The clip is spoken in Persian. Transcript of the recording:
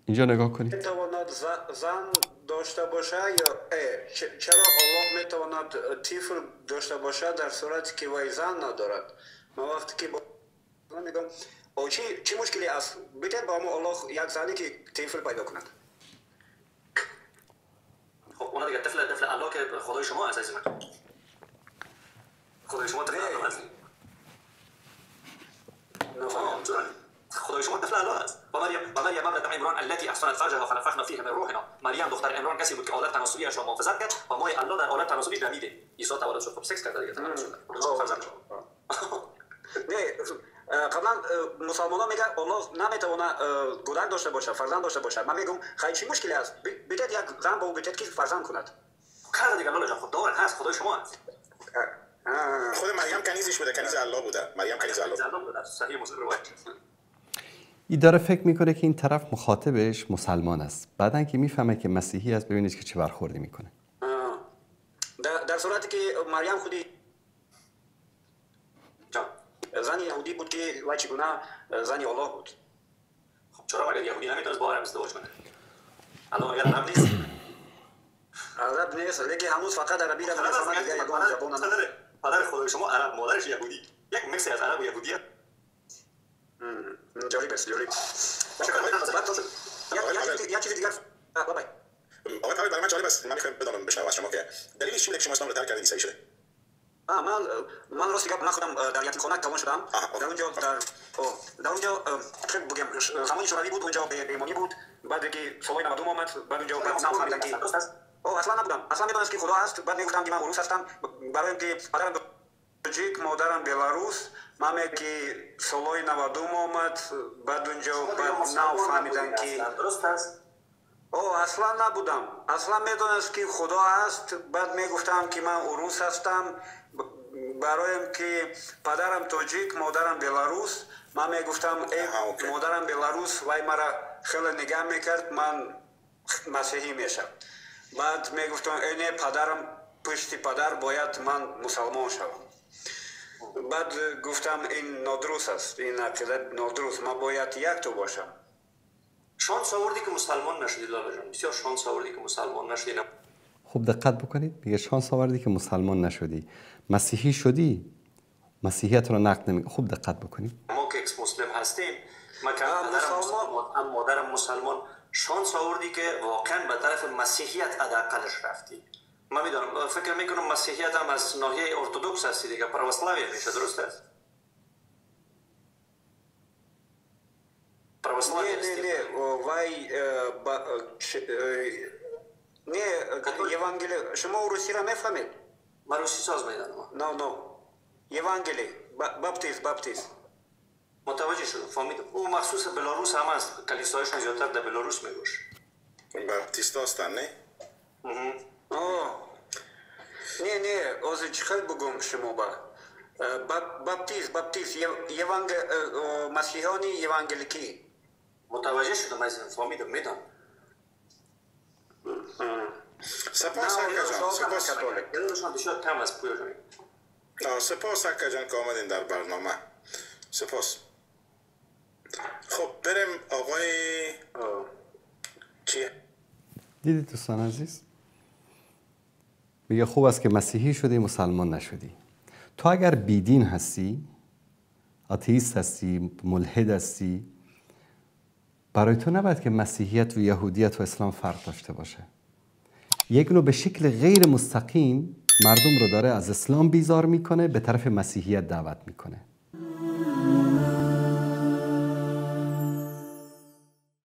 اینجا نگاه کنید. میتواند زن داشته باشه یا چرا الله میتواند طفل داشته باشه در صورتی که وی زن ندارد؟ من وقتی که میگم چی مشکلی است؟ بده با ما الله یک زنی که طفل پیدا کند. خب اون دیگه طفل الله که خدای شما است عزیز من. خدای شما طفل الله است. خدای شما طفل الله است. و مریم ابنت عمران التي احصنت فرجها فنفخنا فيها من روحنا. مریم دختر عمران کسی بود که حالت تناسلیش را محافظت کرد و ما الله در حالت تناسلی دمیده. عیسی تولد شد، خب سکس کرد دیگه تولد شد. فرزند شد. نه قبلا مسلمان ها میگن الله نمیتونه کودک داشته باشه، فرزند داشته باشه. من میگم خیلی چی مشکلی است؟ بدید یک زن با او بدید که فرزند کند. کرد دیگه الله جان، خود دار هست، خدای شما است. خود مریم کنیزش بوده، کنیز الله بوده. مریم کنیز الله بوده. صحیح مسلم روایت. این داره فکر میکنه که این طرف مخاطبش مسلمان است. بعدن که میفهمه که مسیحی است، ببینید که چه برخوردی میکنه. در صورتی که مریم خودی زن یهودی بود که وای چگونه زن الله بود. خب چرا مگر یهودی نمیتونست با عرب ازدواج کنه؟ الان مگر عرب نیست؟ عرب نیست، لیکن هنوز فقط عربی را میفهمه، دیگه یگان زبان نداره. پدر خدای شما عرب، مادرش یهودی. یک میکس از عرب و یهودیه. جالب است، جالب. یک چیز دیگر بابا. آقای برای من جالب است، من میخوام بدونم بشنوم از شما که دلیلش چی بوده که شما اسلام رو ترک کردید عیسی شده؟ من راستی من خودم در یتیمخانه کامل شدم. در اونجا چه بگم زمانی شوروی بود، اونجا به ایمانی بود. بعد که سالهای 90 اومد، بعد اونجا بعد فهمیدم که اصلا نبودم، اصلا میدونست که خدا هست. بعد میگفتم که من روس هستم، برای اینکه پدرم بلژیک مادرم بلاروس. من که سالهای 90 اومد، بعد اونجا بعد فهمیدم که درست است. اصلا نبودم، اصلا میدونست که خدا هست. بعد میگفتم که من روس هستم، برای که پدرم تاجیک مادرم بلاروس. من میگفتم ای مادرم بلاروس، وای مرا خیلی نگاه میکرد، من مسیحی میشم. بعد میگفتم ای پدرم پشت پدر باید من مسلمان شوم. بعد گفتم این نادرست است، این عقیده نادرست، من باید یک تو باشم. شانس آوردی که مسلمان نشدی لالا جان، بسیار شانس آوردی که مسلمان نشدی. خوب دقت بکنید، میگه شانس آوردی که مسلمان نشدی. مسیحی شدی، مسیحیت رو نقد نمی. خوب دقت بکنید. ما که اکس مسلم هستیم، ما که مسلمان، مادرم مسلمان، شانس آوردی که واقعا به طرف مسیحیت حداقلش رفتی. من میدونم، فکر میکنم مسیحیت هم از ناحیه ارتدوکس هستی دیگه، پروسلاوی میشه، درست است؟ نه وای نه евангелие شما روسی را میفهمید؟ من روسی ساز میدانم. نه евангелие باپتیست متوجه شدم، فهمیدم. او مخصوص بلاروس هم است، کلیسایشون زیادتر در بلاروس میگوش. باپتیست هستن نه؟ نه از چی خیلی بگم شما با باپتیست مسیحیانی евангелики. متوجه شدم عزیزم، فهمیدم، میدونم. سپاس حقا جان، بسیار کم است پویا جان. سپاس حقا جان که آمدین در برنامه. سپاس. خب بریم آقای چیه؟ دیدید دوستان عزیز؟ میگه خوب است که مسیحی شدی مسلمان نشدی. تو اگر بیدین هستی، آتئیست هستی، ملحد هستی، برای تو نباید که مسیحیت و یهودیت و اسلام فرق داشته باشه. یک نوع به شکل غیر مستقیم مردم رو داره از اسلام بیزار میکنه، به طرف مسیحیت دعوت میکنه.